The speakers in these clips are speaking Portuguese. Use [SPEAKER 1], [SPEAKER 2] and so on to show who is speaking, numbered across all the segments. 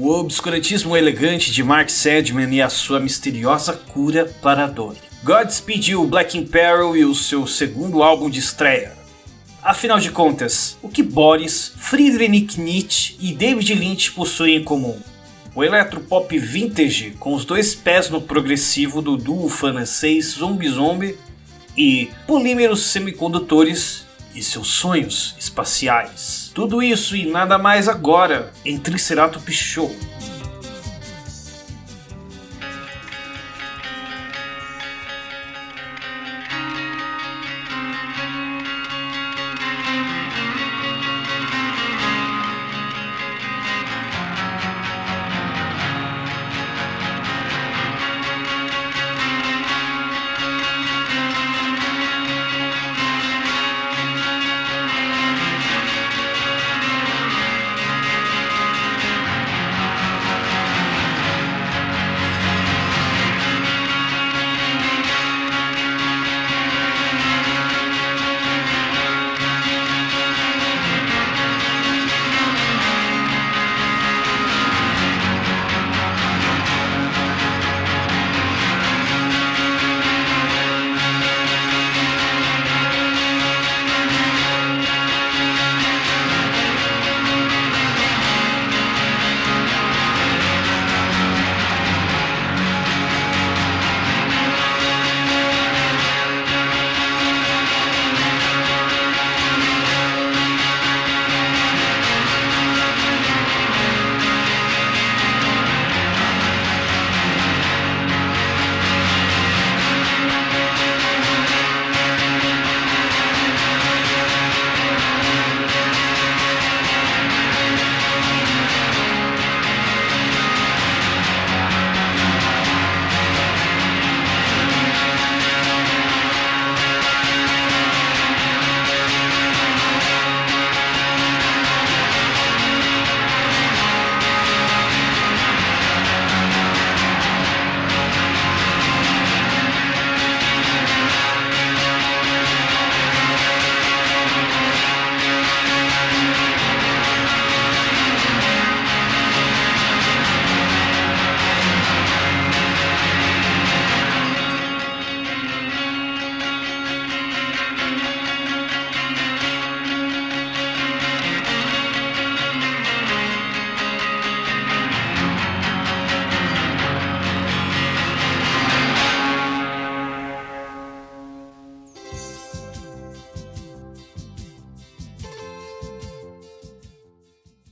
[SPEAKER 1] o obscurantismo elegante de Mark Sedgman e a sua misteriosa cura para a dor. Godspeed You, Black Emperor e o seu segundo álbum de estreia. Afinal de contas, o que Boris, Friedrich Nietzsche e David Lynch possuem em comum? O eletropop vintage, com os dois pés no progressivo do duo francês Zombie Zombie e polímeros semicondutores e seus sonhos espaciais. Tudo isso e nada mais agora em Triceratops Show.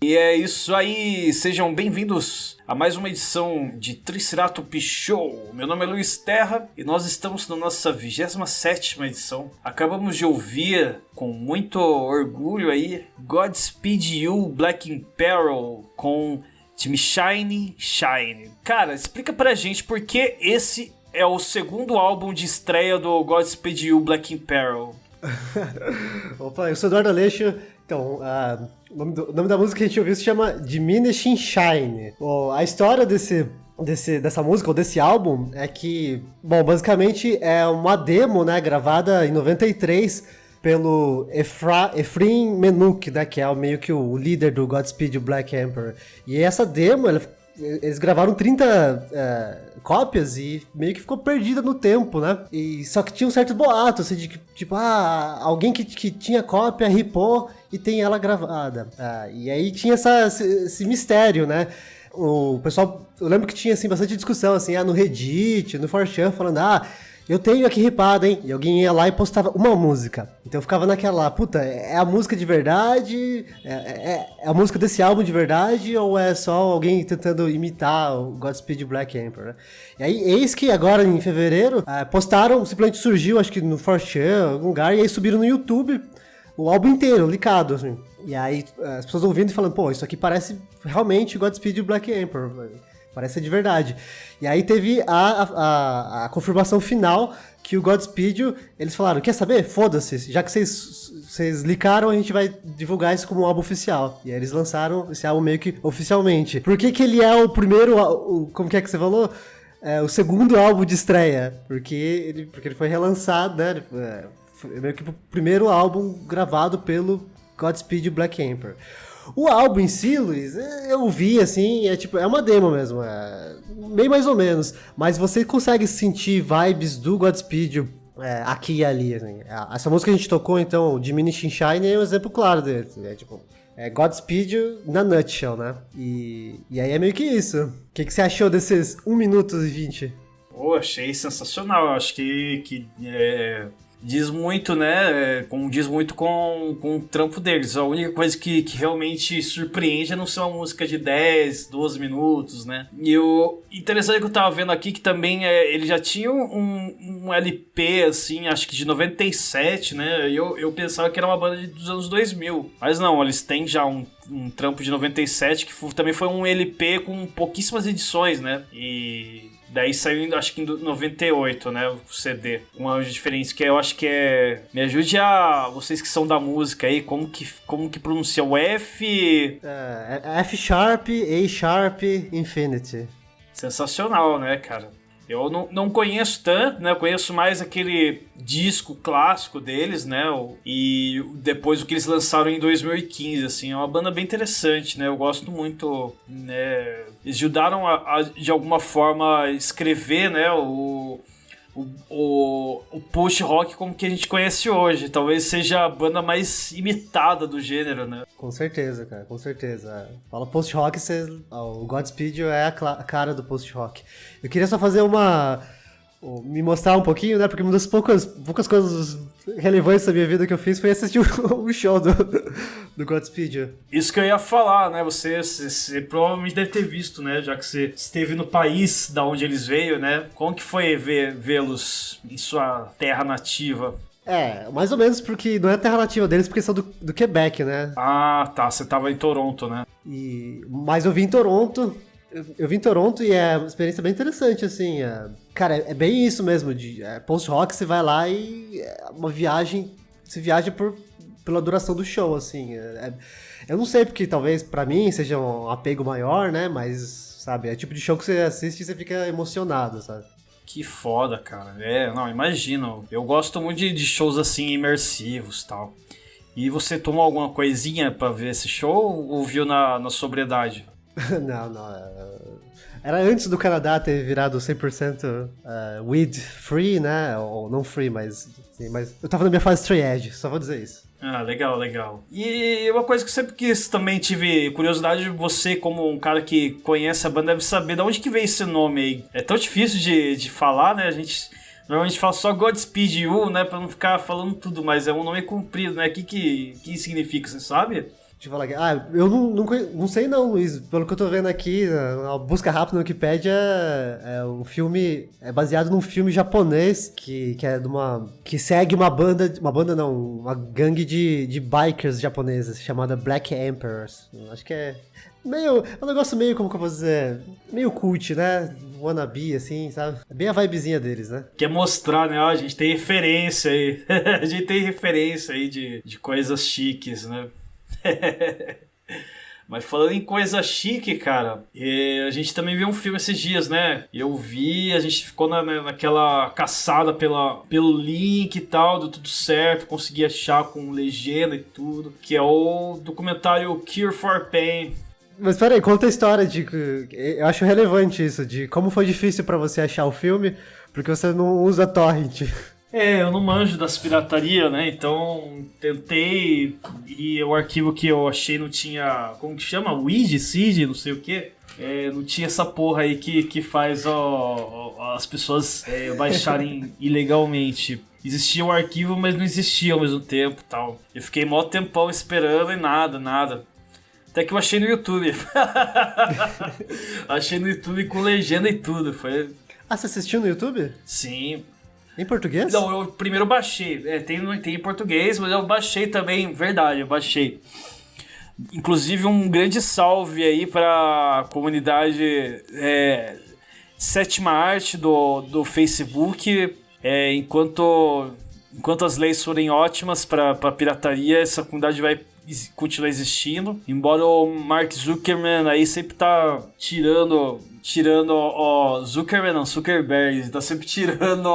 [SPEAKER 1] E é isso aí, sejam bem-vindos a mais uma edição de Triceratops Show. Meu nome é Luiz Terra e nós estamos na nossa 27ª edição. Acabamos de ouvir com muito orgulho aí Godspeed You, Black Emperor com time Shine Shine. Cara, explica pra gente por que esse é o segundo álbum de estreia do Godspeed You, Black Emperor.
[SPEAKER 2] Opa, eu sou Eduardo Aleixo. Então, o nome da música que a gente ouviu se chama Diminishing Shine. A história dessa música, ou desse álbum, é que, bom, basicamente é uma demo, né, gravada em 93 pelo Efraim Menuk, né, que é meio que o líder do Godspeed Black Emperor. E essa demo, eles gravaram 30 cópias e meio que ficou perdida no tempo, né? E só que tinha um certo boato, assim, de que, tipo, alguém que tinha cópia ripou e tem ela gravada. E aí tinha esse mistério, né? O pessoal, eu lembro que tinha, assim, bastante discussão, assim, no Reddit, no 4chan, falando, eu tenho aqui ripado, hein? E alguém ia lá e postava uma música. Então eu ficava naquela, puta, é a música de verdade? É a música desse álbum de verdade? Ou é só alguém tentando imitar o Godspeed Black Emperor, né? E aí, eis que agora, em fevereiro, postaram, simplesmente surgiu, acho que no 4chan, em algum lugar, e aí subiram no YouTube o álbum inteiro, licado, assim. E aí as pessoas ouvindo e falando, pô, isso aqui parece realmente Godspeed Black Emperor, parece ser de verdade. E aí teve a confirmação final que o Godspeed, eles falaram, quer saber? Foda-se, já que vocês licaram, a gente vai divulgar isso como um álbum oficial. E aí eles lançaram esse álbum meio que oficialmente. Por que ele é o primeiro, como que é que você falou? O segundo álbum de estreia, porque ele foi relançado, né? Foi meio que o primeiro álbum gravado pelo Godspeed Black Emperor. O álbum em si, Luiz, eu vi assim, tipo, é uma demo mesmo, bem mais ou menos. Mas você consegue sentir vibes do Godspeed aqui e ali, assim. Essa música que a gente tocou, então, Diminishing Shine, é um exemplo claro dele. Tipo, Godspeed na nutshell, né? E aí é meio que isso. O que você achou desses 1 minuto e 20?
[SPEAKER 1] Pô, achei sensacional. Eu acho que diz muito, né? Diz muito com o trampo deles. A única coisa que realmente surpreende é não ser uma música de 10, 12 minutos, né? E o interessante que eu tava vendo aqui que também ele já tinha um LP, assim, acho que de 97, né? E eu pensava que era uma banda dos anos 2000. Mas não, eles têm já um trampo de 97 que também foi um LP com pouquíssimas edições, né? E daí saiu, acho que em 98, né, o CD. Um arranjo diferente, que eu acho que me ajude vocês que são da música aí, como que pronuncia o F...
[SPEAKER 2] F Sharp, A Sharp, Infinity.
[SPEAKER 1] Sensacional, né, cara? Eu não conheço tanto, né? Eu conheço mais aquele disco clássico deles, né? E depois o que eles lançaram em 2015, assim. É uma banda bem interessante, né? Eu gosto muito, né? Eles ajudaram de alguma forma, escrever, né? O post-rock como que a gente conhece hoje. Talvez seja a banda mais imitada do gênero, né?
[SPEAKER 2] Com certeza, cara, com certeza. Fala post-rock, o Godspeed é a cara do post-rock. Eu queria só fazer me mostrar um pouquinho, né? Porque uma das poucas coisas relevantes da minha vida que eu fiz foi assistir o show do Godspeed.
[SPEAKER 1] Isso que eu ia falar, né? Você provavelmente deve ter visto, né? Já que você esteve no país da onde eles veio, né? Como que foi vê-los em sua terra nativa?
[SPEAKER 2] Mais ou menos porque não é a terra nativa deles, porque são do Quebec, né?
[SPEAKER 1] Ah, tá. Você tava em Toronto, né?
[SPEAKER 2] Mas eu vim em Toronto. Eu vim em Toronto e é uma experiência bem interessante, assim. Cara, é bem isso mesmo. Post-rock, você vai lá e é uma viagem. Você viaja pela duração do show, assim. Eu não sei, porque talvez pra mim seja um apego maior, né? Mas, sabe, é o tipo de show que você assiste e você fica emocionado, sabe?
[SPEAKER 1] Que foda, cara. Não, imagino. Eu gosto muito de shows assim, imersivos e tal. E você tomou alguma coisinha pra ver esse show ou viu na sobriedade?
[SPEAKER 2] Não. Era antes do Canadá ter virado 100% weed free, né? Ou não free, mas eu tava na minha fase straight edge, só vou dizer isso.
[SPEAKER 1] Ah, legal. E uma coisa que eu sempre quis também tive curiosidade, você como um cara que conhece a banda deve saber de onde que veio esse nome aí. É tão difícil de falar, né? A gente normalmente fala só Godspeed You, né? Pra não ficar falando tudo, mas é um nome comprido, né? O que significa, você sabe?
[SPEAKER 2] Deixa eu falar aqui. Eu não sei não, Luiz. Pelo que eu tô vendo aqui, na busca rápida na Wikipédia, o filme é baseado num filme japonês que é que segue uma gangue de bikers japoneses chamada Black Emperors. Acho que é um negócio meio, como que eu posso dizer, meio cult, né? Wannabe, assim, sabe? É bem a vibezinha deles, né?
[SPEAKER 1] Quer mostrar, né? Ó, a gente tem referência aí. A gente tem referência aí de coisas chiques, né? Mas falando em coisa chique, cara, a gente também viu um filme esses dias, né? Eu vi, a gente ficou naquela caçada pelo link e tal, deu tudo certo, consegui achar com legenda e tudo, que é o documentário Cure for Pain.
[SPEAKER 2] Mas peraí, conta a história eu acho relevante isso, de como foi difícil pra você achar o filme, porque você não usa torrent.
[SPEAKER 1] Eu não manjo das pirataria, né? Então tentei e o arquivo que eu achei não tinha. Como que chama? WID, CID, não sei o que. Não tinha essa porra aí que faz as pessoas baixarem ilegalmente. Existia um arquivo, mas não existia ao mesmo tempo tal. Eu fiquei mó tempão esperando e nada. Até que eu achei no YouTube. Achei no YouTube com legenda e tudo. Foi...
[SPEAKER 2] Ah, você assistiu no YouTube?
[SPEAKER 1] Sim.
[SPEAKER 2] Em português?
[SPEAKER 1] Não, eu primeiro baixei. Tem em português, mas eu baixei também. Verdade, eu baixei. Inclusive, um grande salve aí pra comunidade Sétima Arte do Facebook. Enquanto as leis forem ótimas pra pirataria, essa comunidade vai continuar existindo. Embora o Mark Zuckerman aí sempre tá tirando tirando o Zuckerberg, não, Zuckerberg, tá sempre tirando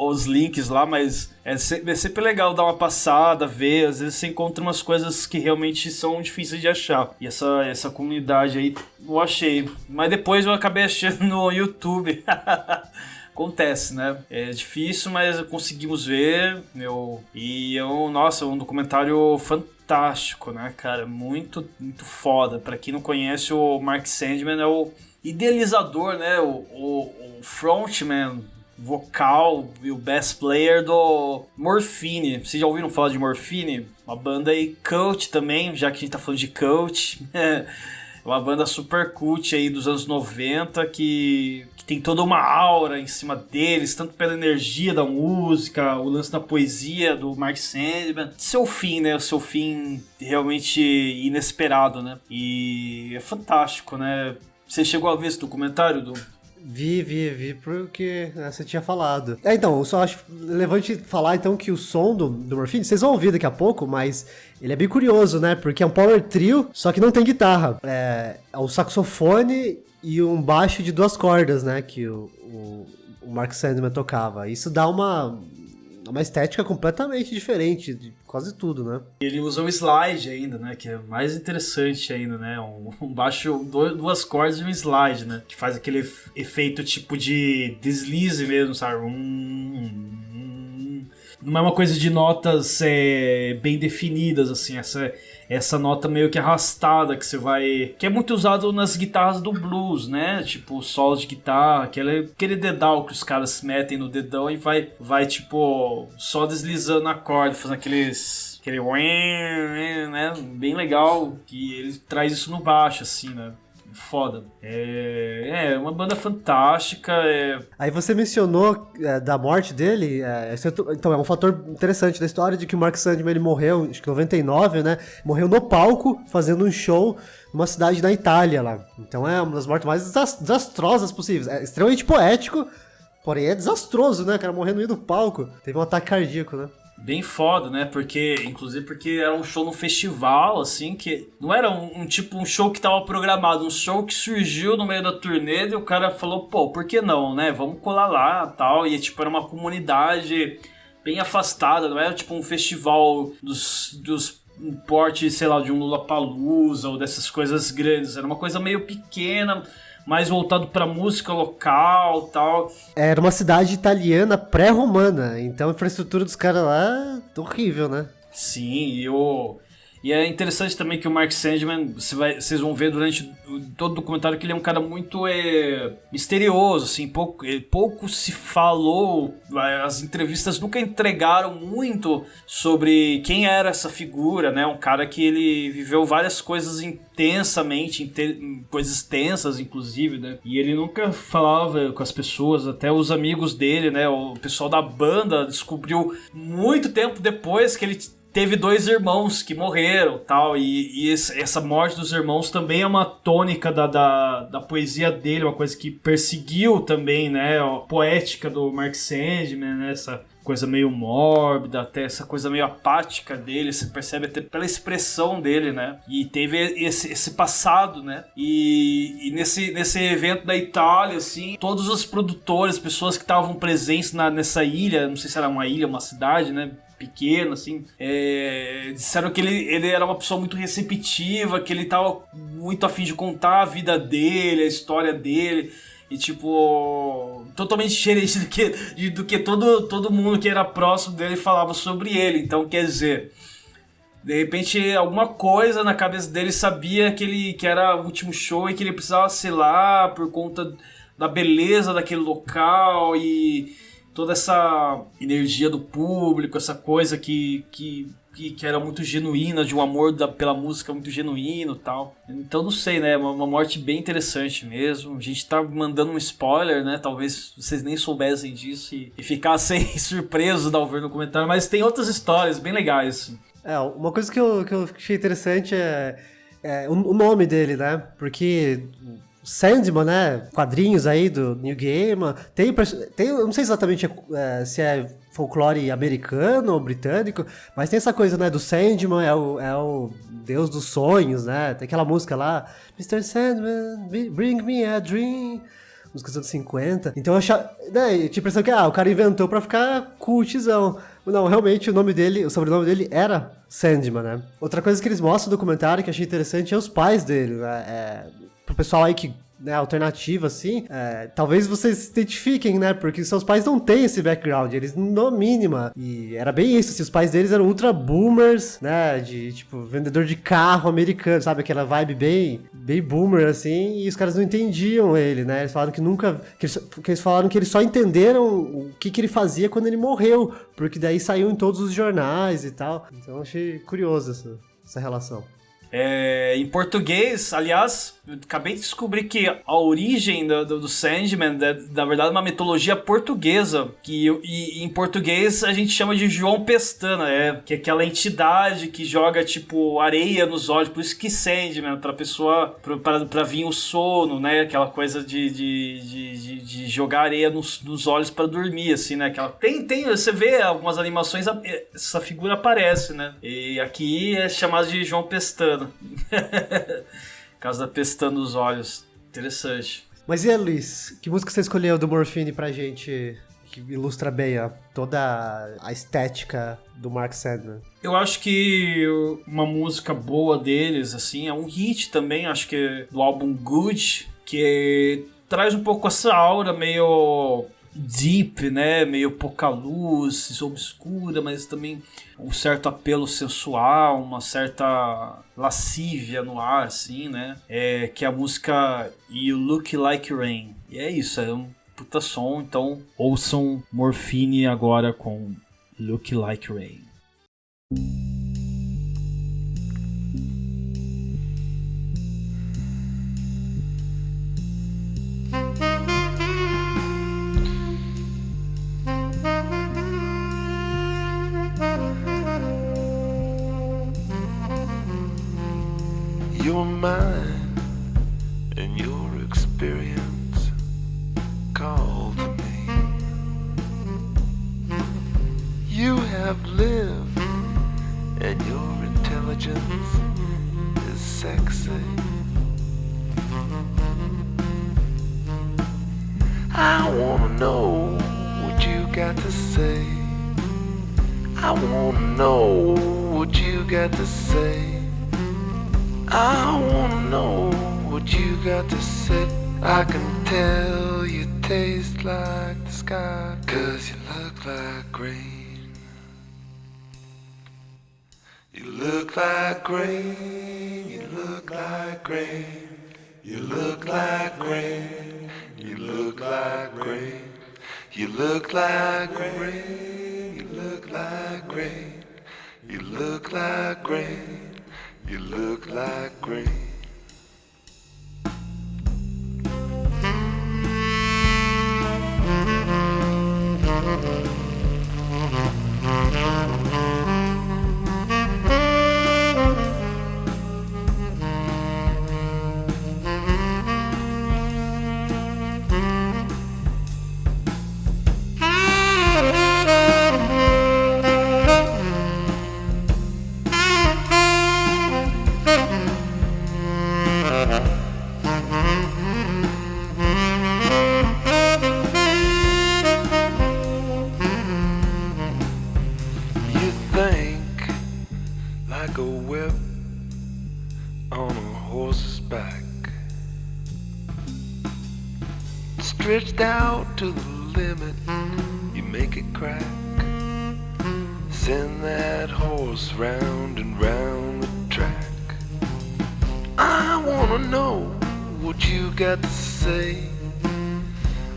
[SPEAKER 1] os links lá, mas é sempre legal dar uma passada, ver, às vezes você encontra umas coisas que realmente são difíceis de achar. E essa comunidade aí eu achei, mas depois eu acabei achando no YouTube. Acontece, né? É difícil, mas conseguimos ver, nossa, um documentário fantástico, né, cara? Muito, muito foda. Pra quem não conhece, o Mark Sandman é o idealizador, né? O frontman vocal e o bass player do Morphine. Vocês já ouviram falar de Morphine? Uma banda aí cult também, já que a gente tá falando de cult. Uma banda super cult aí dos anos 90 que tem toda uma aura em cima deles, tanto pela energia da música, o lance da poesia do Mark Sandman. Seu fim, né? O seu fim realmente inesperado, né? E é fantástico, né? Você chegou a ver esse documentário do...
[SPEAKER 2] Vi, porque você tinha falado. Então, eu só acho relevante falar então que o som do Morphine, vocês vão ouvir daqui a pouco, mas ele é bem curioso, né? Porque é um power trio, só que não tem guitarra. É um saxofone e um baixo de 2 cordas, né? Que o Mark Sandman tocava. Isso dá uma estética completamente diferente de quase tudo, né?
[SPEAKER 1] Ele usa o slide ainda, né? Que é mais interessante ainda, né? Um baixo, 2 cordas e um slide, né? Que faz aquele efeito tipo de deslize mesmo, sabe? Não é uma coisa de notas bem definidas, assim, essa nota meio que arrastada que você vai... Que é muito usado nas guitarras do blues, né? Tipo, solos de guitarra, aquele dedal que os caras metem no dedão e vai tipo, só deslizando a corda, fazendo aquele né? Bem legal, que ele traz isso no baixo, assim, né? Foda. É uma banda fantástica.
[SPEAKER 2] Aí você mencionou da morte dele. Então é um fator interessante da história de que o Mark Sandman ele morreu, acho que em 99, né? Morreu no palco, fazendo um show numa cidade da Itália lá. Então é uma das mortes mais desastrosas possíveis. É extremamente poético, porém é desastroso, né? O cara morrendo no meio do palco. Teve um ataque cardíaco, né?
[SPEAKER 1] Bem foda, né? Porque era um show num festival, assim, que não era um show que tava programado, um show que surgiu no meio da turnê e o cara falou, pô, por que não, né? Vamos colar lá e tal. E tipo, era uma comunidade bem afastada, não era tipo um festival dos porte, sei lá, de um Lollapalooza ou dessas coisas grandes. Era uma coisa meio pequena, mais voltado pra música local e tal.
[SPEAKER 2] Era uma cidade italiana pré-romana, então a infraestrutura dos caras lá é horrível, né?
[SPEAKER 1] Sim, e é interessante também que o Mark Sandman, vocês vão ver durante todo o documentário que ele é um cara muito misterioso, assim, pouco se falou, as entrevistas nunca entregaram muito sobre quem era essa figura, né? Um cara que ele viveu várias coisas intensamente, coisas tensas, inclusive, né? E ele nunca falava com as pessoas, até os amigos dele, né? O pessoal da banda descobriu muito tempo depois que ele teve 2 irmãos que morreram, tal, e essa morte dos irmãos também é uma tônica da poesia dele, uma coisa que perseguiu também, né, a poética do Mark Sandman, né, essa coisa meio mórbida, até essa coisa meio apática dele, você percebe até pela expressão dele, né, e teve esse passado, né, e nesse evento da Itália, assim, todos os produtores, pessoas que estavam presentes nessa ilha, não sei se era uma ilha, uma cidade, né, pequeno, assim, disseram que ele era uma pessoa muito receptiva, que ele tava muito a fim de contar a vida dele, a história dele, e tipo, totalmente diferente do que todo mundo que era próximo dele falava sobre ele. Então, quer dizer, de repente alguma coisa na cabeça dele sabia que era o último show e que ele precisava ser lá por conta da beleza daquele local e toda essa energia do público, essa coisa que era muito genuína, de um amor pela música muito genuíno e tal. Então não sei, né, uma morte bem interessante mesmo. A gente tá mandando um spoiler, né, talvez vocês nem soubessem disso e ficassem surpresos ao ver no comentário, mas tem outras histórias bem legais. Assim.
[SPEAKER 2] Uma coisa que eu achei interessante é o nome dele, né, porque... Sandman, né? Quadrinhos aí do Neil Gaiman. Tem, eu não sei exatamente se é folclore americano ou britânico, mas tem essa coisa, né? Do Sandman, é o deus dos sonhos, né? Tem aquela música lá, Mr. Sandman, bring me a dream. músicas dos anos 50. Então eu achava, né, eu tinha a impressão que o cara inventou pra ficar cultizão. Não, realmente o sobrenome dele era Sandman, né? Outra coisa que eles mostram no documentário que eu achei interessante é os pais dele, né? Pro pessoal aí que, né, alternativa, assim, talvez vocês se identifiquem, né, porque seus pais não têm esse background, eles no mínima, e era bem isso, assim, os pais deles eram ultra boomers, né, de, tipo, vendedor de carro americano, sabe, aquela vibe bem boomer, assim, e os caras não entendiam ele, né, eles falaram que eles falaram que eles só entenderam o que ele fazia quando ele morreu, porque daí saiu em todos os jornais e tal, então eu achei curioso essa relação.
[SPEAKER 1] Em português, aliás, eu acabei de descobrir que a origem do Sandman, na verdade, é uma mitologia portuguesa, e em português a gente chama de João Pestana, que é aquela entidade que joga, tipo, areia nos olhos, por isso que Sandman, pra pessoa, pra vir o sono, né, aquela coisa de jogar areia nos olhos pra dormir, assim, né, você vê algumas animações, essa figura aparece, né, e aqui é chamado de João Pestana. Caso da pestana nos olhos. Interessante.
[SPEAKER 2] Mas e aí, Luiz? Que música você escolheu do Morphine pra gente, que ilustra bem toda a estética do Mark Sandman?
[SPEAKER 1] Eu acho que uma música boa deles, assim, é um hit também, acho que é do álbum Good, que traz um pouco essa aura meio deep, né, meio pouca luz, obscura, mas também um certo apelo sensual, uma certa lascívia no ar, assim, né, que é a música You Look Like Rain, e é isso, é um puta som, então ouçam Morphine agora com Look Like Rain.
[SPEAKER 3] Your mind and your experience call to me. You have lived and your intelligence is sexy. I wanna know what you got to say. I wanna know what you got to say. I wanna know what you got to say. I can tell you taste like the sky, 'cause you look like rain. You look like rain, you look like rain. You look like rain, you look like rain. You look like rain, you look like rain. You look like rain. You look like rain. Stretched out to the limit, you make it crack. Send that horse round and round the track. I wanna know what you got to say.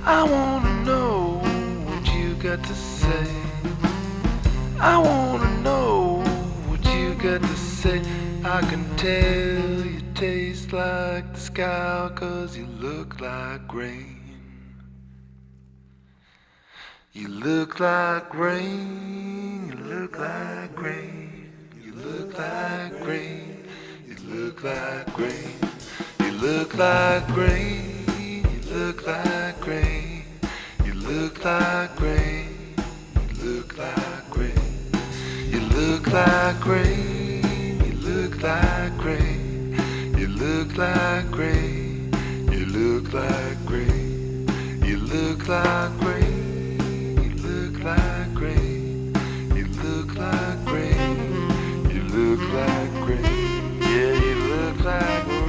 [SPEAKER 3] I wanna know what you got to say. I wanna know what you got to say. I can tell you taste like the sky, 'cause you look like rain. You look like rain, you look like rain. You look like rain, you look like rain. You look like rain, you look like rain. You look like rain, you look like rain. You look like rain, you look like rain. You look like rain, you look like rain. look like rain. You look like rain. You look like rain. You look like rain. Yeah, you look like rain.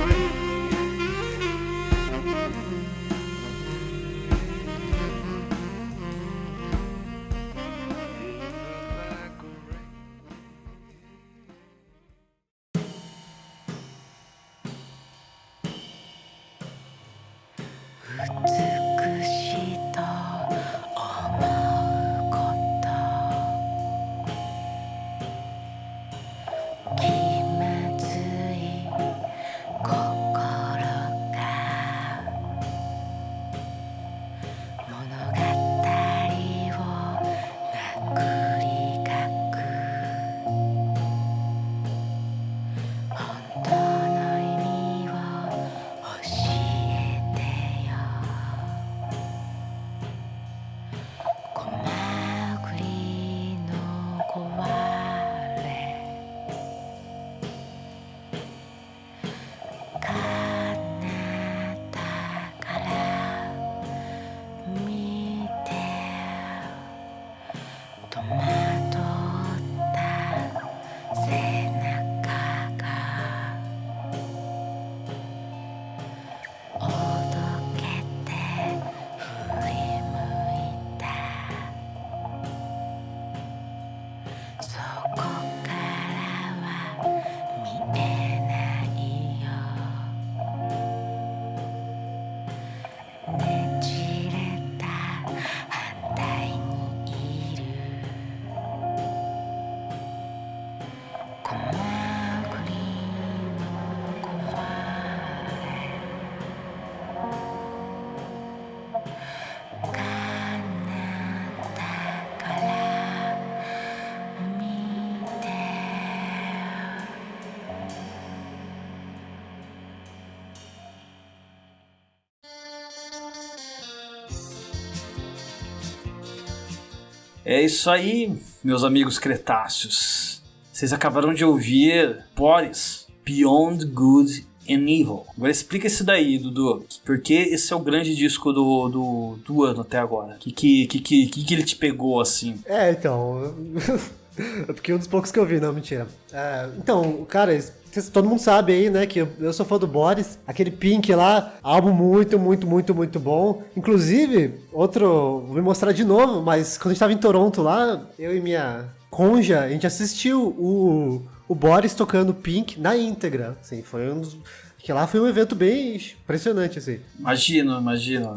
[SPEAKER 1] É isso aí, meus amigos cretáceos. Vocês acabaram de ouvir Boris, Beyond Good and Evil. Agora explica isso daí, Dudu. Porque esse é o grande disco do ano até agora. Que ele te pegou assim?
[SPEAKER 2] Então... É porque um dos poucos que eu vi, não, mentira. Então, cara, todo mundo sabe aí, né, que eu sou fã do Boris. Aquele Pink lá, álbum muito, muito, muito, muito bom. Inclusive, vou me mostrar de novo, mas quando a gente tava em Toronto lá, eu e minha conja, a gente assistiu o Boris tocando Pink na íntegra. Assim, que lá foi um evento bem impressionante, assim.
[SPEAKER 1] Imagino.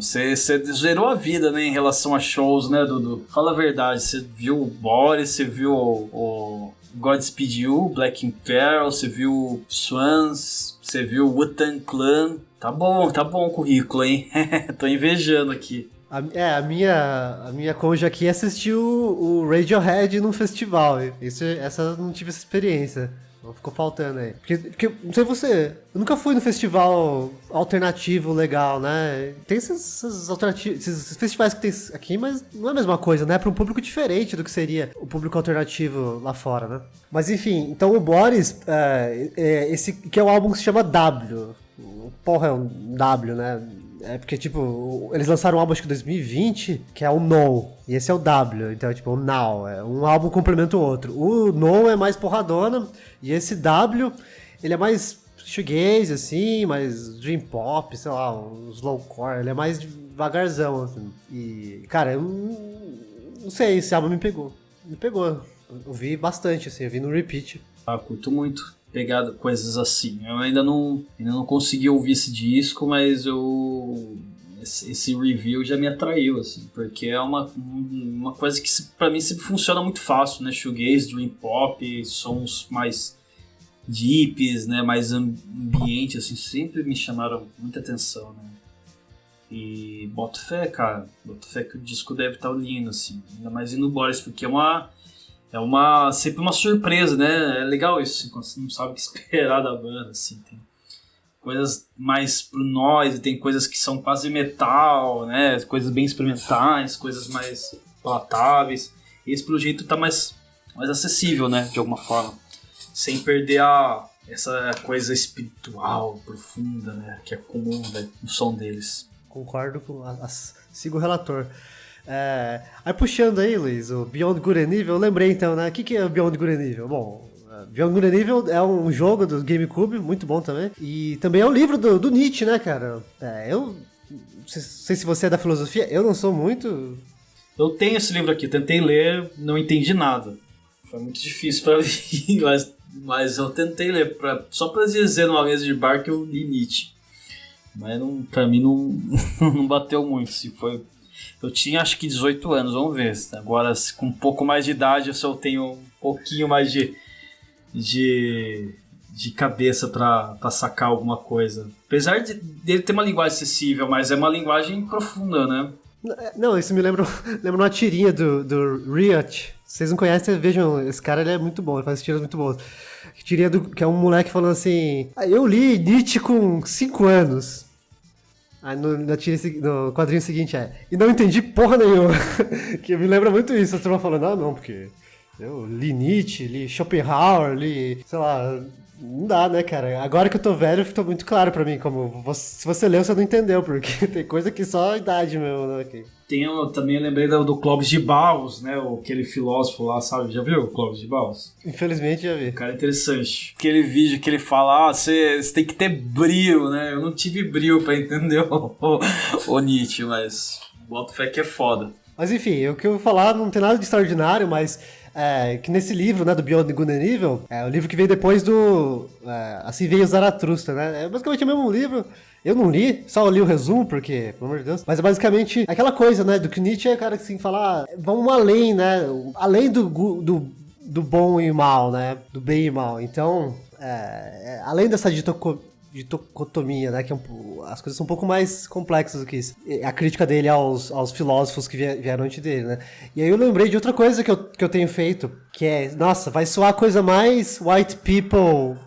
[SPEAKER 1] Você zerou a vida, né, em relação a shows, né, Dudu? Fala a verdade, você viu o Boris, você viu o Godspeed You, Black Imperial, você viu Swans, você viu Wu-Tang Clan. Tá bom o currículo, hein? Tô invejando aqui.
[SPEAKER 2] A minha conja aqui assistiu o Radiohead num festival. Essa eu não tive essa experiência. Ficou faltando aí. Porque, não sei você, eu nunca fui no festival alternativo legal, né? Tem esses festivais que tem aqui, mas não é a mesma coisa, né? É pra um público diferente do que seria o público alternativo lá fora, né? Mas enfim, então o Boris, esse que é um álbum que se chama W. Porra, é um W, né? É porque, tipo, eles lançaram um álbum, acho que em 2020, que é o No. E esse é o W, então é tipo o Now. É um álbum complementa o outro. O No é mais porradona, e esse W, ele é mais shoegaze, assim, mais dream pop, sei lá, um slowcore. Ele é mais devagarzão, assim. E, cara, eu não sei, esse álbum me pegou. Eu vi bastante, assim, eu vi no repeat.
[SPEAKER 1] Curto muito pegar coisas assim. Eu ainda não consegui ouvir esse disco, mas esse review já me atraiu, assim, porque é uma coisa que pra mim sempre funciona muito fácil, né? Shoegaze, dream pop, sons mais deeps, né? Mais ambiente, assim, sempre me chamaram muita atenção, né? E boto fé, cara. Boto fé que o disco deve estar lindo, assim. Ainda mais indo Boris, porque é sempre uma surpresa, né? É legal isso, assim, quando você não sabe o que esperar da banda, assim. Tem coisas mais pro noise, tem coisas que são quase metal, né? Coisas bem experimentais, coisas mais palatáveis. E esse, pelo jeito, tá mais acessível, né? De alguma forma. Sem perder essa coisa espiritual, profunda, né? Que é comum, né, no som deles.
[SPEAKER 2] concordo sigo o relator. Aí puxando aí, Luiz, o Beyond Good and Evil, eu lembrei então, né? O que é o Beyond Good and Evil? Bom, Beyond Good and Evil é um jogo do GameCube, muito bom também. E também é um livro do Nietzsche, né, cara? Eu não sei se você é da filosofia, eu não sou muito...
[SPEAKER 1] Eu tenho esse livro aqui, tentei ler, não entendi nada. Foi muito difícil pra mim, mas eu tentei ler, só pra dizer numa mesa de bar que eu li Nietzsche. Mas pra mim não bateu muito, se foi... Eu tinha acho que 18 anos, vamos ver. Agora, com um pouco mais de idade, eu tenho um pouquinho mais de cabeça pra sacar alguma coisa. Apesar dele ter uma linguagem acessível, mas é uma linguagem profunda, né?
[SPEAKER 2] Não, isso me lembra uma tirinha do Riot. Vocês não conhecem, vejam, esse cara ele é muito bom, ele faz tiras muito boas. Tirinha que é um moleque falando assim: eu li Nietzsche com 5 anos. Aí no quadrinho seguinte e não entendi porra nenhuma. Que me lembra muito isso. A turma falando, não, porque eu li Nietzsche, li Schopenhauer, li, sei lá, não dá, né, cara? Agora que eu tô velho, ficou muito claro pra mim, se você leu, você não entendeu, porque tem coisa que só a idade mesmo, né?
[SPEAKER 1] Também eu lembrei do Clóvis de Barros, né, aquele filósofo lá, sabe? Já viu o Clóvis de Barros?
[SPEAKER 2] Infelizmente já vi.
[SPEAKER 1] Cara, interessante. Aquele vídeo que ele fala, você tem que ter brio, né? Eu não tive brio pra entender o Nietzsche, mas boto fé que é foda.
[SPEAKER 2] Mas enfim, o que eu vou falar não tem nada de extraordinário, mas que nesse livro, né, do Beyond Good and Evil, é o livro que veio depois do Assim Veio Zaratustra, né? É basicamente o mesmo livro. Eu não li, só li o resumo, porque, pelo amor de Deus. Mas é basicamente aquela coisa, né, do que Nietzsche é o cara que assim fala, vamos além, né? Além do bom e mal, né? Do bem e mal. Então, além dessa dicotomia, né? Que as coisas são um pouco mais complexas do que isso. A crítica dele aos filósofos que vieram antes dele, né? E aí eu lembrei de outra coisa que eu tenho feito, que é, nossa, vai soar a coisa mais white people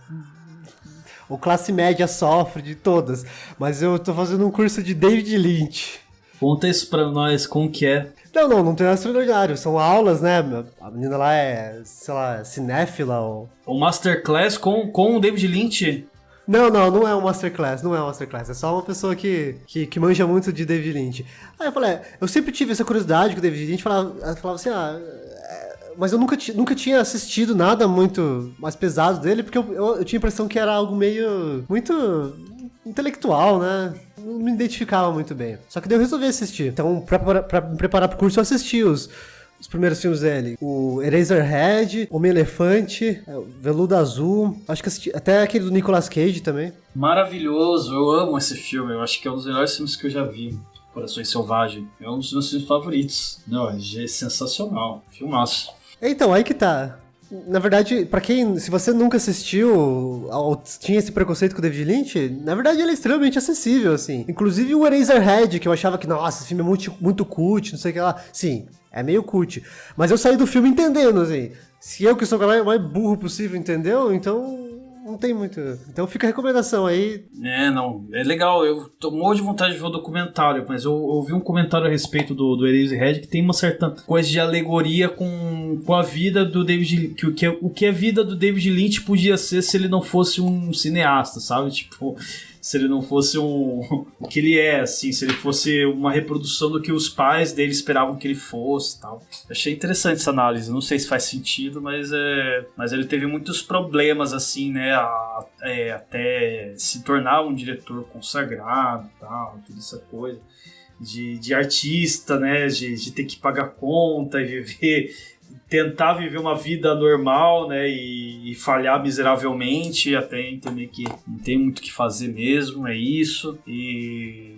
[SPEAKER 2] ou classe média sofre de todas, mas eu tô fazendo um curso de David Lynch.
[SPEAKER 1] Conta isso pra nós, como que é?
[SPEAKER 2] Não tem nada extraordinário, são aulas, né? A menina lá é, sei lá, cinéfila ou...
[SPEAKER 1] O Masterclass com o David Lynch?
[SPEAKER 2] Não é um masterclass, é só uma pessoa que manja muito de David Lynch. Aí eu falei, eu sempre tive essa curiosidade com o David Lynch, falava assim, mas eu nunca tinha assistido nada muito mais pesado dele, porque eu tinha a impressão que era algo muito intelectual, né? Não me identificava muito bem. Só que daí eu resolvi assistir. Então, pra me preparar pro curso, eu assisti os primeiros filmes dele. O Eraserhead, Homem-Elefante, Veludo Azul. Acho que assisti até aquele do Nicolas Cage também.
[SPEAKER 1] Maravilhoso, eu amo esse filme. Eu acho que é um dos melhores filmes que eu já vi. Corações Selvagens. É um dos meus filmes favoritos. Não, é sensacional. Filmaço.
[SPEAKER 2] Então, aí que tá. Na verdade, se você nunca assistiu ou tinha esse preconceito com o David Lynch, na verdade ele é extremamente acessível, assim. Inclusive o Eraserhead, que eu achava que, nossa, esse filme é muito cult, não sei o que lá. Sim, é meio cult. Mas eu saí do filme entendendo, assim. Se eu que sou o mais burro possível, entendeu? Então... não tem muito... Então fica a recomendação aí.
[SPEAKER 1] É legal. Eu tô morro de vontade de ver o documentário, mas eu ouvi um comentário a respeito do Eraserhead que tem uma certa coisa de alegoria com a vida do David... O que a vida do David Lynch podia ser se ele não fosse um cineasta, sabe? Tipo... se ele não fosse o que ele é, assim, se ele fosse uma reprodução do que os pais dele esperavam que ele fosse e tal. Achei interessante essa análise, não sei se faz sentido, mas ele teve muitos problemas, assim, né, até se tornar um diretor consagrado e tal, toda essa coisa de artista, né, de ter que pagar conta e tentar viver uma vida normal, né, e falhar miseravelmente, até entender que não tem muito o que fazer mesmo, é isso, e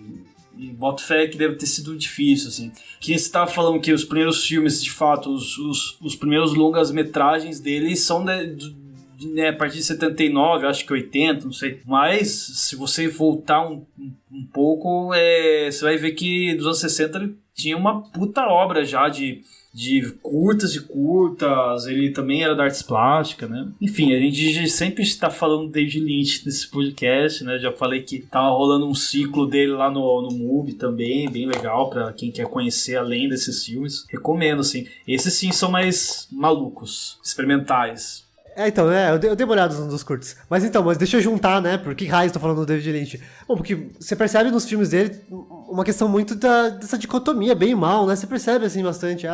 [SPEAKER 1] boto fé que deve ter sido difícil, assim. Que você estava falando que os primeiros filmes, de fato, os primeiros longas-metragens deles são a partir de 79, acho que 80, não sei. Mas, se você voltar um pouco, você vai ver que dos anos 60 ele tinha uma puta obra já de curtas, ele também era da artes plásticas, né? Enfim, a gente sempre está falando do David Lynch nesse podcast, né? Já falei que tava rolando um ciclo dele lá no MUBI também, bem legal pra quem quer conhecer além desses filmes. Recomendo, assim. Esses sim são mais malucos, experimentais.
[SPEAKER 2] Eu dei uma olhada nos curtos. Mas deixa eu juntar, né? Por que raios tô falando do David Lynch? Bom, porque você percebe nos filmes dele uma questão muito dessa dicotomia, bem e mal, né? Você percebe, assim, bastante,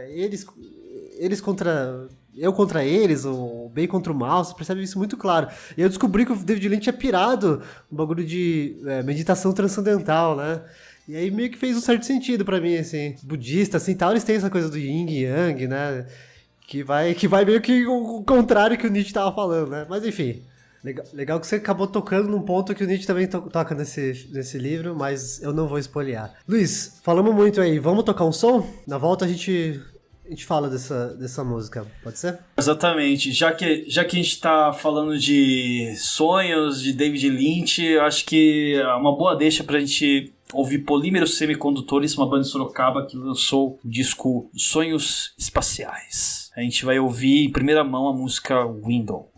[SPEAKER 2] eles contra... Eu contra eles, o bem contra o mal, você percebe isso muito claro. E eu descobri que o David Lynch é pirado no bagulho de meditação transcendental, né? E aí meio que fez um certo sentido pra mim, assim. Budista, assim, tal, eles têm essa coisa do yin e yang, né? Que vai meio que o contrário que o Nietzsche tava falando, né? Mas enfim, legal que você acabou tocando num ponto que o Nietzsche também toca nesse livro, mas eu não vou spoilear. Luiz, falamos muito aí, vamos tocar um som? Na volta a gente fala dessa música, pode ser?
[SPEAKER 1] Exatamente, já que a gente tá falando de sonhos, de David Lynch, eu acho que é uma boa deixa pra gente ouvir Polímeros Semicondutores, uma banda de Sorocaba que lançou o disco Sonhos Espaciais. A gente vai ouvir em primeira mão a música Window.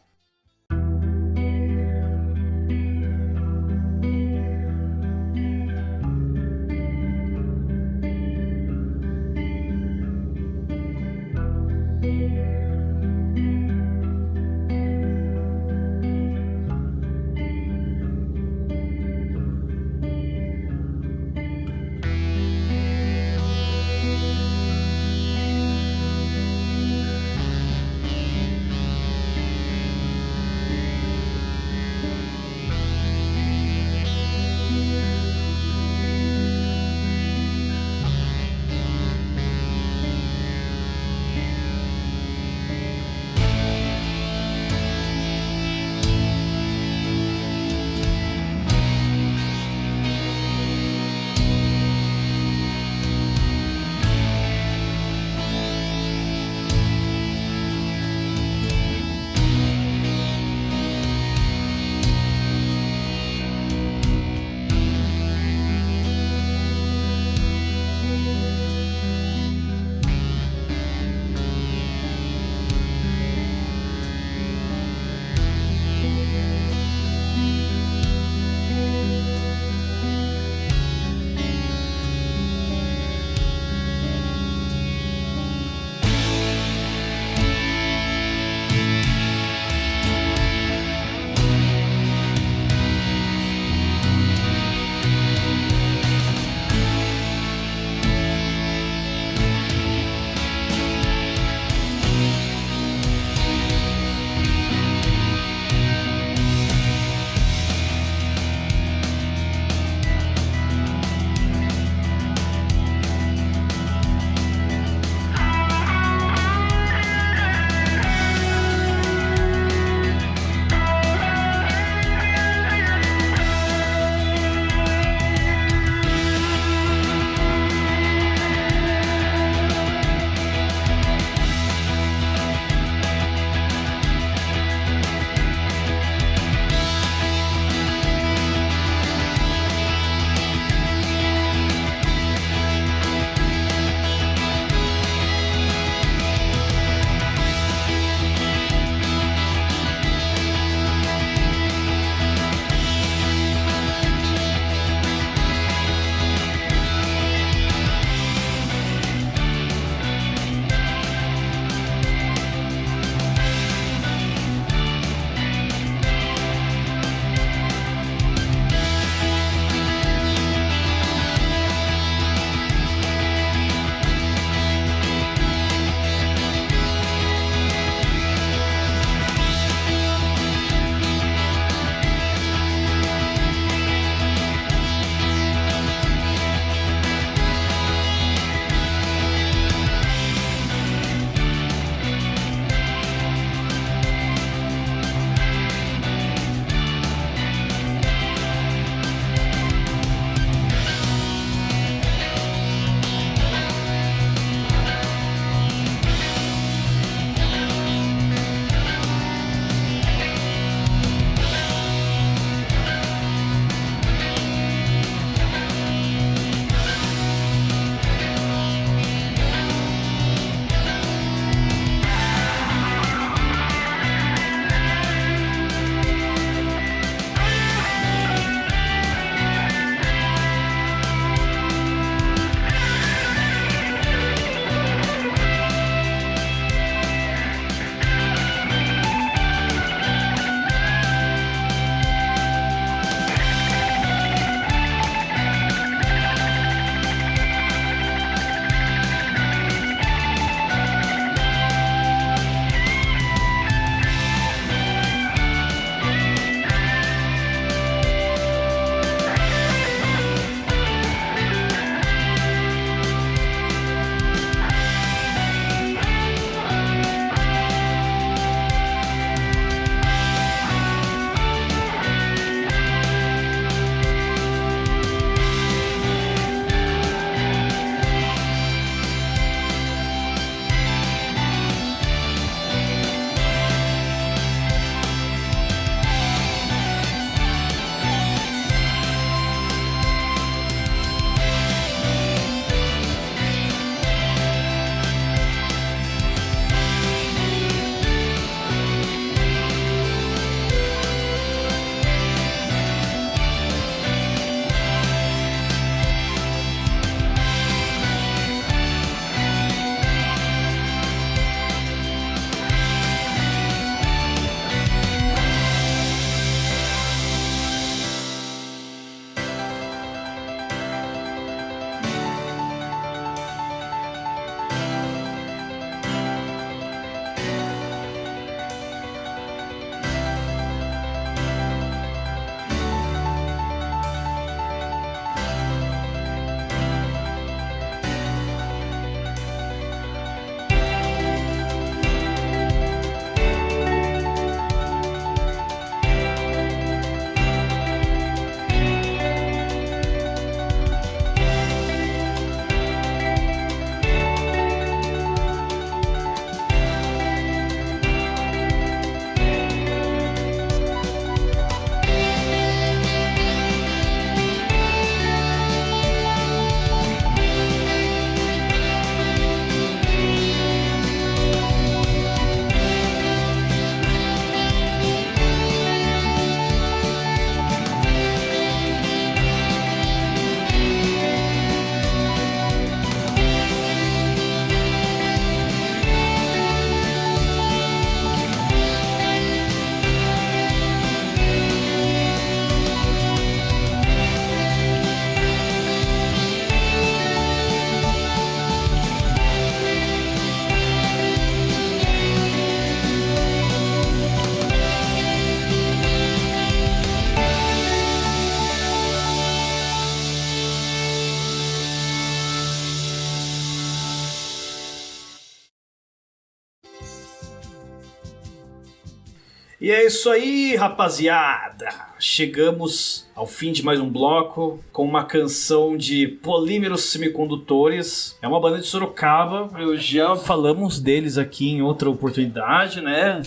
[SPEAKER 1] E é isso aí, rapaziada. Chegamos ao fim de mais um bloco com uma canção de Polímeros Semicondutores. É uma banda de Sorocaba. Eu já falamos deles aqui em outra oportunidade, né?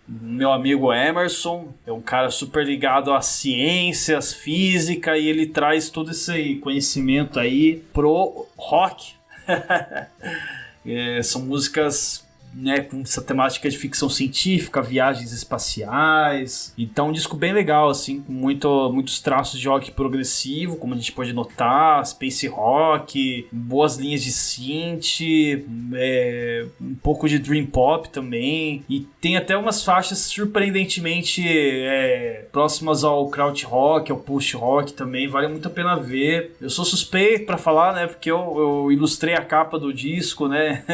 [SPEAKER 1] Meu amigo Emerson é um cara super ligado às ciências, física, e ele traz todo esse conhecimento aí pro rock. São músicas, né, com essa temática de ficção científica, viagens espaciais. Então, um disco bem legal, assim, com muitos traços de rock progressivo, como a gente pode notar, space rock, boas linhas de synth, um pouco de dream pop também. E tem até umas faixas surpreendentemente próximas ao kraut rock, ao post rock também. Vale muito a pena ver. Eu sou suspeito pra falar, né, porque eu ilustrei a capa do disco, né,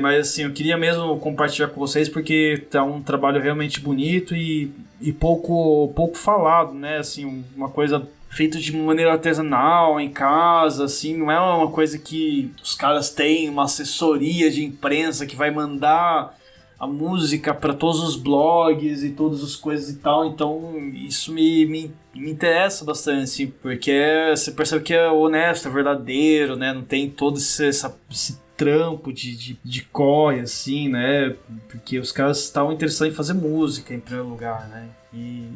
[SPEAKER 1] mas assim, eu queria mesmo compartilhar com vocês porque tá um trabalho realmente bonito e pouco falado, né? Assim, uma coisa feita de maneira artesanal, em casa, assim, não é uma coisa que os caras têm uma assessoria de imprensa que vai mandar a música para todos os blogs e todas as coisas e tal. Então isso me interessa bastante, assim, porque você percebe que é honesto, é verdadeiro, né? Não tem todo esse trampo de corre, assim, né? Porque os caras estavam interessados em fazer música, em primeiro lugar, né? E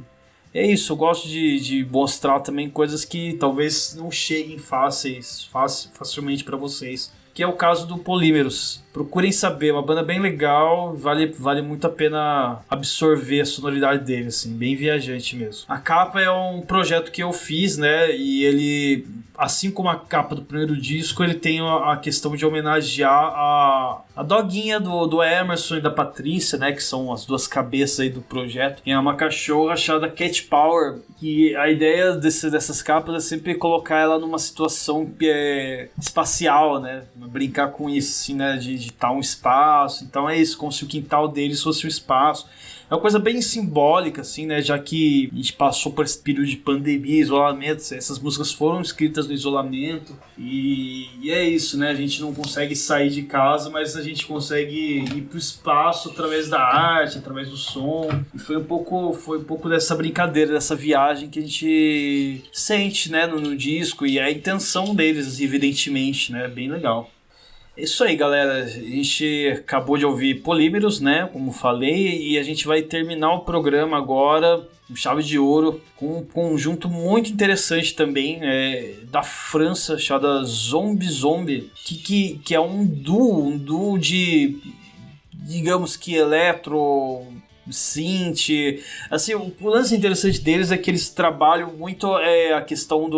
[SPEAKER 1] é isso, eu gosto de mostrar também coisas que talvez não cheguem facilmente para vocês. Que é o caso do Polímeros. Procurem saber, uma banda bem legal, vale muito a pena absorver a sonoridade dele, assim, bem viajante mesmo. A capa é um projeto que eu fiz, né, e ele, assim como a capa do primeiro disco, ele tem a questão de homenagear a doguinha do Emerson e da Patrícia, né, que são as duas cabeças aí do projeto. E é uma cachorra chamada Cat Power, e a ideia dessas capas é sempre colocar ela numa situação espacial, né, brincar com isso, assim, né, de estar um espaço. Então é isso, como se o quintal deles fosse um espaço. É uma coisa bem simbólica, assim, né? Já que a gente passou por esse período de pandemia, isolamento, essas músicas foram escritas no isolamento. E é isso, né? A gente não consegue sair de casa, mas a gente consegue ir pro espaço através da arte, através do som. E foi um pouco dessa brincadeira, dessa viagem que a gente sente, né, no disco. E a intenção deles, evidentemente, né? Bem legal. É isso aí, galera. A gente acabou de ouvir Polímeros, né? Como falei, e a gente vai terminar o programa agora com chave de ouro, com um conjunto muito interessante também, da França, chamado Zombie, que é um duo de, digamos que eletro, synth. Assim, o lance interessante deles é que eles trabalham muito a questão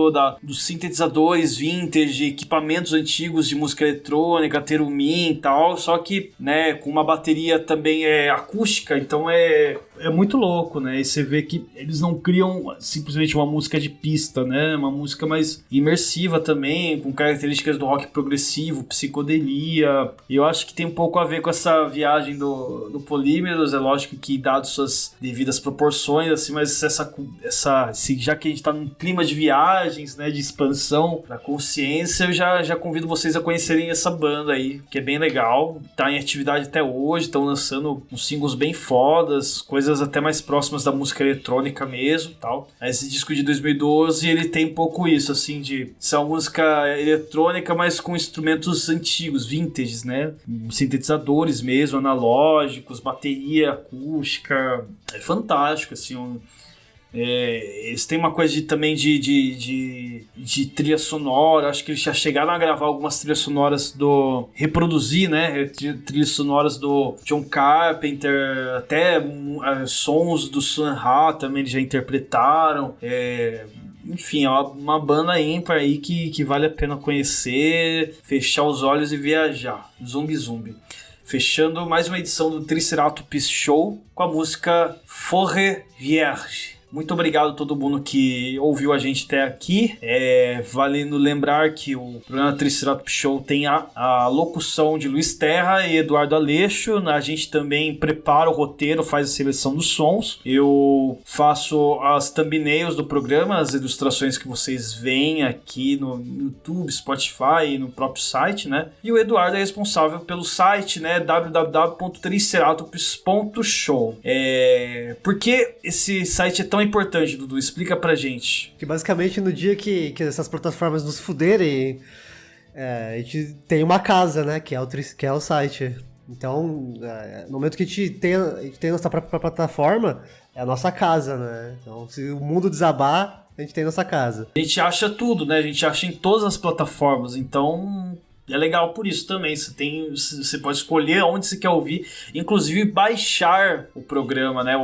[SPEAKER 1] dos sintetizadores vintage, equipamentos antigos de música eletrônica, Theremin e tal, só que, né, com uma bateria também acústica, então é muito louco, né? E você vê que eles não criam simplesmente uma música de pista, né? Uma música mais imersiva também, com características do rock progressivo, psicodelia. E eu acho que tem um pouco a ver com essa viagem do Polímeros. É lógico que dado suas devidas proporções, assim, mas já que a gente tá num clima de viagens, né, de expansão da consciência, eu já convido vocês a conhecerem essa banda aí, que é bem legal, tá em atividade até hoje, estão lançando uns singles bem fodas, coisas até mais próximas da música eletrônica mesmo, tal. Esse disco de 2012, ele tem um pouco isso, assim, de ser uma música eletrônica, mas com instrumentos antigos, vintages, né, sintetizadores mesmo, analógicos, bateria acústica, é fantástico, assim. Eles têm uma coisa também de trilha sonora. Acho que eles já chegaram a gravar algumas trilhas sonoras reproduzir, né, trilhas sonoras do John Carpenter, até sons do Sun Ra também eles já interpretaram. Enfim, é uma banda ímpar aí que vale a pena conhecer, fechar os olhos e viajar. Zombie. Fechando mais uma edição do Triceratops Show com a música Forêt Vierge, Muito obrigado a todo mundo que ouviu a gente até aqui. Valendo lembrar que o programa Triceratops Show tem a locução de Luiz Terra e Eduardo Aleixo. A gente também prepara o roteiro, faz a seleção dos sons. Eu faço as thumbnails do programa, as ilustrações que vocês veem aqui no YouTube, Spotify e no próprio site, né? E o Eduardo é responsável pelo site, né? www.triceratops.show. Por que esse site é tão importante, Dudu? Explica pra gente.
[SPEAKER 2] Que basicamente no dia que essas plataformas nos fuderem, a gente tem uma casa, né? Que é o site. Então, no momento que a gente tem nossa própria plataforma, é a nossa casa, né? Então, se o mundo desabar, a gente tem nossa casa.
[SPEAKER 1] A gente acha tudo, né? A gente acha em todas as plataformas, então é legal por isso também. Você pode escolher onde você quer ouvir, inclusive baixar o programa, né?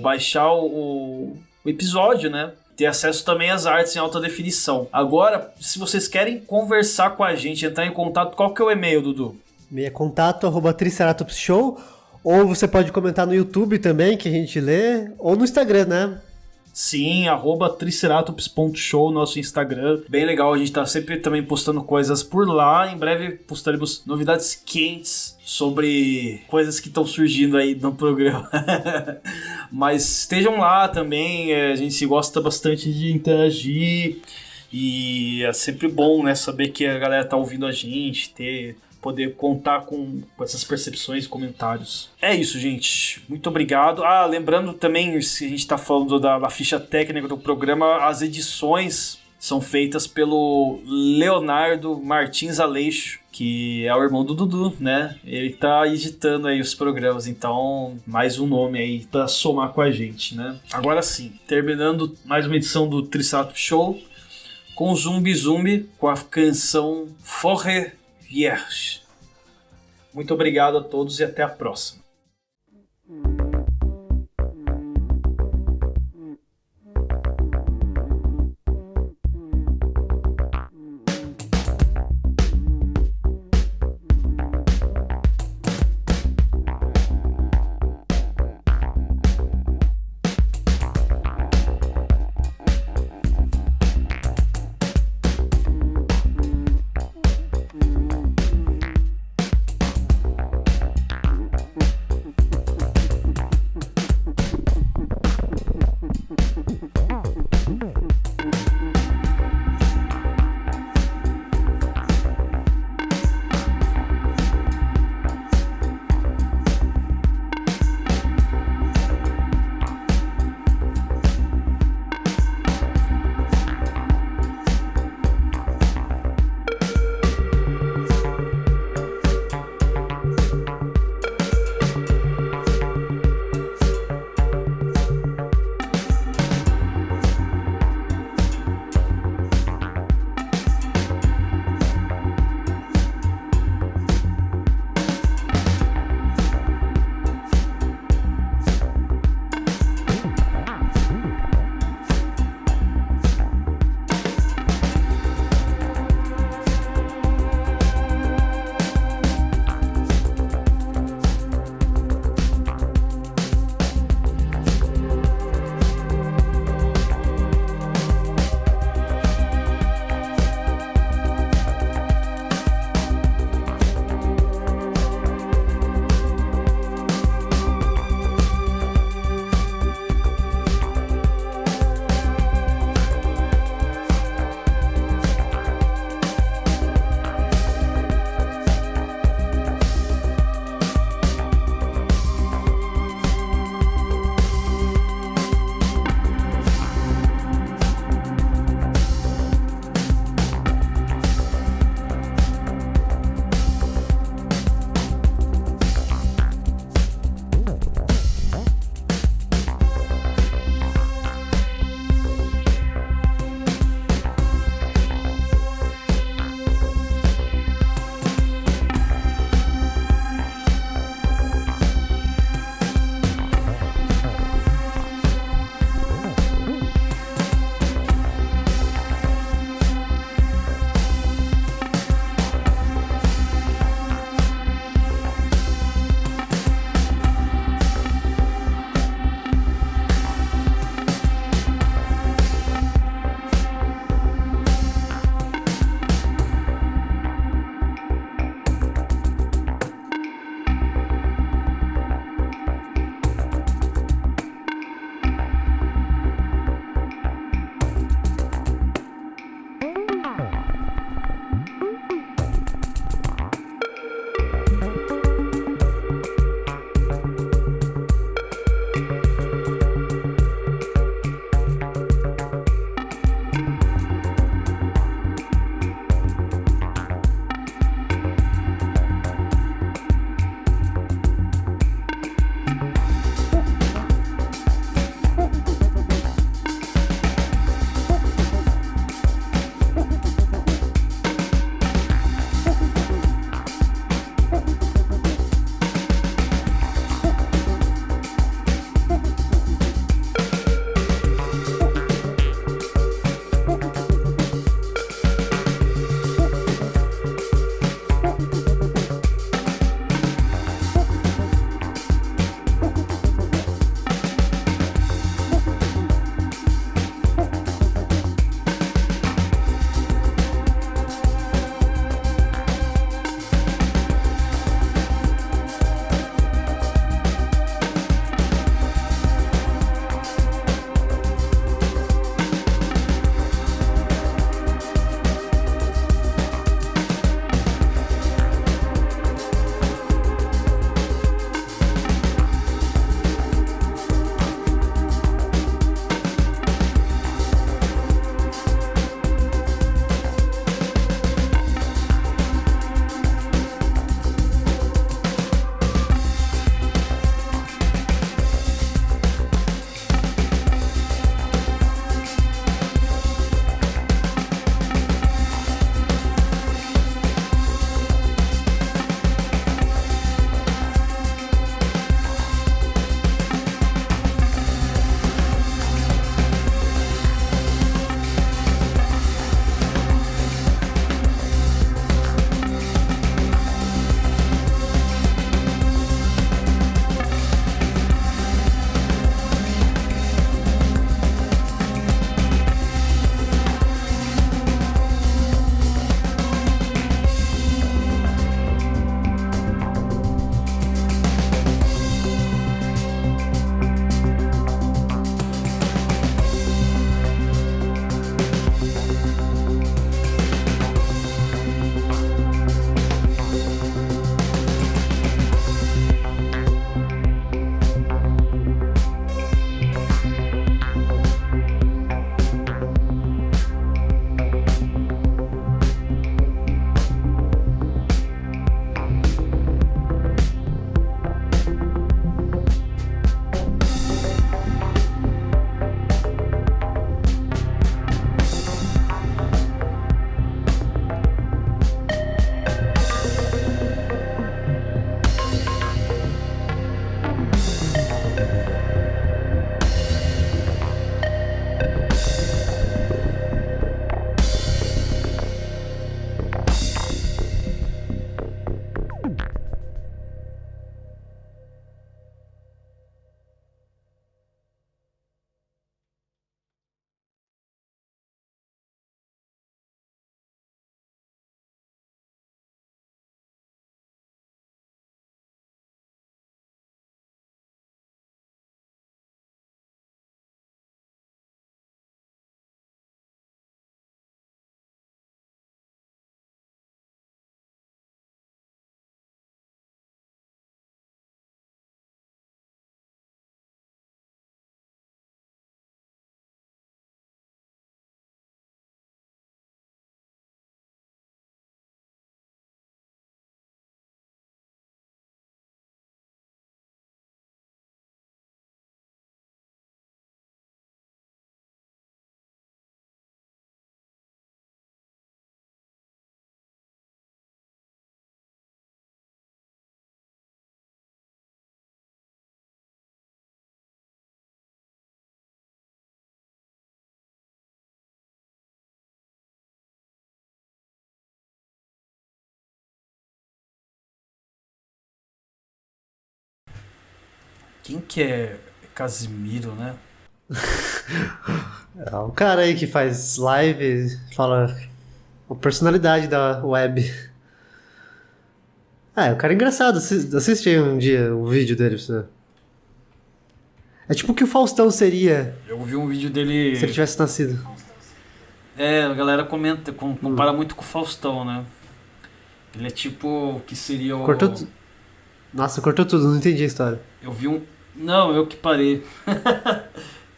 [SPEAKER 1] Baixar o episódio, né? Ter acesso também às artes em alta definição. Agora, se vocês querem conversar com a gente, entrar em contato, qual que é o e-mail, Dudu?
[SPEAKER 2] É contato@triceratopsshow, ou você pode comentar no YouTube também, que a gente lê, ou no Instagram, né?
[SPEAKER 1] Sim, @triceratops.show, nosso Instagram. Bem legal, a gente tá sempre também postando coisas por lá. Em breve postaremos novidades quentes sobre coisas que estão surgindo aí no programa. Mas estejam lá também, a gente gosta bastante de interagir. E é sempre bom, né, saber que a galera tá ouvindo a gente, poder contar com essas percepções e comentários. É isso, gente. Muito obrigado. Lembrando também, se a gente está falando da ficha técnica do programa, as edições são feitas pelo Leonardo Martins Aleixo, que é o irmão do Dudu, né? Ele tá editando aí os programas, então mais um nome aí para somar com a gente, né? Agora sim, terminando mais uma edição do Triceratops Show com Zumbi Zumbi, com a canção Forêt Vierge. Muito obrigado a todos e até a próxima. Quem que é Casimiro, né?
[SPEAKER 2] É um cara aí que faz live, fala a personalidade da web. Ah, é um cara engraçado. Assiste aí um dia um vídeo dele pra você. É tipo o que o Faustão seria
[SPEAKER 1] Eu vi um vídeo dele.
[SPEAKER 2] se ele tivesse nascido.
[SPEAKER 1] A galera comenta, compara muito com o Faustão, né? Ele é tipo o que seria o.
[SPEAKER 2] Nossa, cortou tudo, não entendi a história.
[SPEAKER 1] Eu vi um. Não, eu que parei.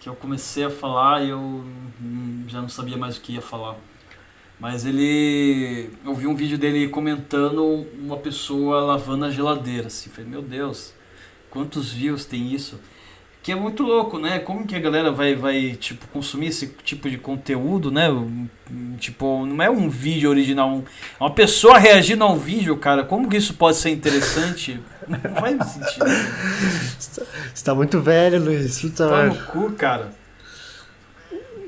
[SPEAKER 1] Que eu comecei a falar e eu já não sabia mais o que ia falar. Mas eu vi um vídeo dele comentando uma pessoa lavando a geladeira, assim. Falei, meu Deus, quantos views tem isso? Que é muito louco, né? Como que a galera vai tipo, consumir esse tipo de conteúdo, né? Tipo, não é um vídeo original, é uma pessoa reagindo ao vídeo, cara. Como que isso pode ser interessante? Não faz sentido.
[SPEAKER 2] Você tá muito velho, Luiz. Puta
[SPEAKER 1] Tá no
[SPEAKER 2] merda.
[SPEAKER 1] cu, cara.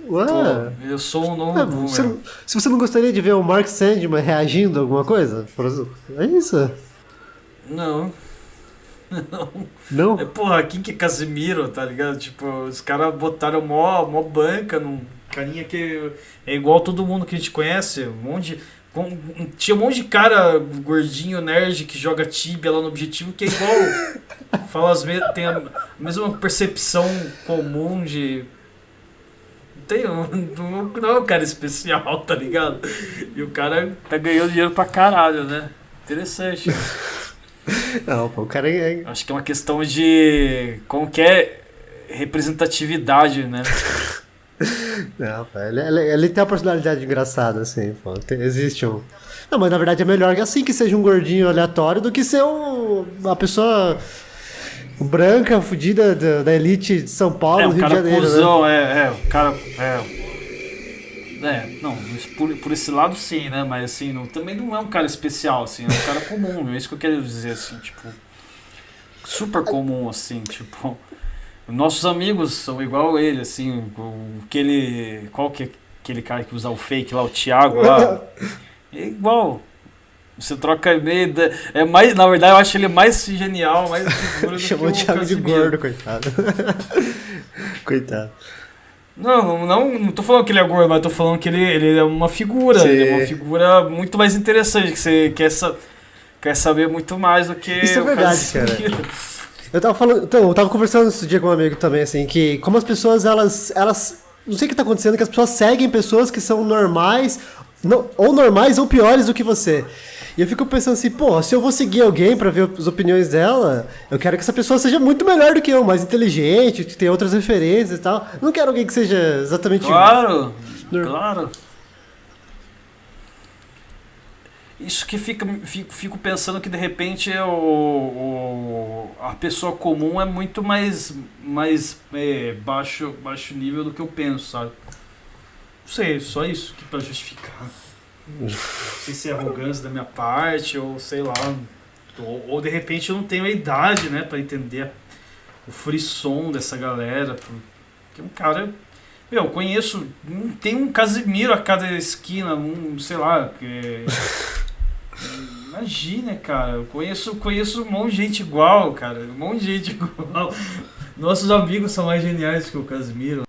[SPEAKER 2] Ué.
[SPEAKER 1] Pô, eu sou um novo boomer.
[SPEAKER 2] Se você não gostaria de ver o Mark Sandman reagindo a alguma coisa, por exemplo, é isso?
[SPEAKER 1] Não.
[SPEAKER 2] Não?
[SPEAKER 1] Porra, quem que é Casimiro, tá ligado? Tipo, os caras botaram mó banca num carinha que é igual todo mundo que a gente conhece. Tinha um monte de cara gordinho, nerd, que joga Tibia lá no Objetivo, que é igual. Tem a mesma percepção comum de. Não é um cara especial, tá ligado? E o cara tá ganhando dinheiro pra caralho, né? Interessante.
[SPEAKER 2] Não, pô, o cara é...
[SPEAKER 1] Acho que é uma questão de qualquer representatividade, né?
[SPEAKER 2] Não, pô, ele tem uma personalidade engraçada, assim, pô. Existe um... Não, mas na verdade é melhor que assim que seja um gordinho aleatório do que ser uma pessoa branca, fudida da elite de São Paulo, Rio de Janeiro,
[SPEAKER 1] cuzão,
[SPEAKER 2] né?
[SPEAKER 1] o cara... não, por esse lado sim, né? Mas assim, também não é um cara especial, assim, é um cara comum, é isso que eu quero dizer, assim, tipo... Super comum, assim, tipo... Nossos amigos são igual ele, assim, qual que é aquele cara que usa o fake lá, o Thiago lá? É igual. Você troca e-mail, na verdade eu acho ele mais genial, mais figura do
[SPEAKER 2] Chamou o
[SPEAKER 1] que o
[SPEAKER 2] Thiago de
[SPEAKER 1] Casimiro.
[SPEAKER 2] gordo, coitado. Coitado.
[SPEAKER 1] Não tô falando que ele é gordo, mas tô falando que ele é uma figura.
[SPEAKER 2] Sim.
[SPEAKER 1] Ele é uma figura muito mais interessante, que você quer saber muito mais do que
[SPEAKER 2] Isso é
[SPEAKER 1] o
[SPEAKER 2] verdade,
[SPEAKER 1] Casimiro.
[SPEAKER 2] Eu tava conversando esse dia com um amigo também, assim, que como as pessoas, elas não sei o que tá acontecendo, que as pessoas seguem pessoas que são normais, ou normais ou piores do que você. E eu fico pensando assim, pô, se eu vou seguir alguém pra ver as opiniões dela, eu quero que essa pessoa seja muito melhor do que eu, mais inteligente, que tenha outras referências e tal. Não quero alguém que seja exatamente...
[SPEAKER 1] Claro. Isso que fico pensando que de repente a pessoa comum é muito mais baixo nível do que eu penso, sabe? Não sei, só isso que pra justificar. Não sei se é arrogância da minha parte, ou sei lá. Ou de repente eu não tenho a idade, né, pra entender o frisson dessa galera. Porque um cara. Eu conheço. Tem um Casimiro a cada esquina, sei lá. Imagina, cara. Eu conheço um monte de gente igual, cara. Um monte de gente igual. Nossos amigos são mais geniais que o Casimiro.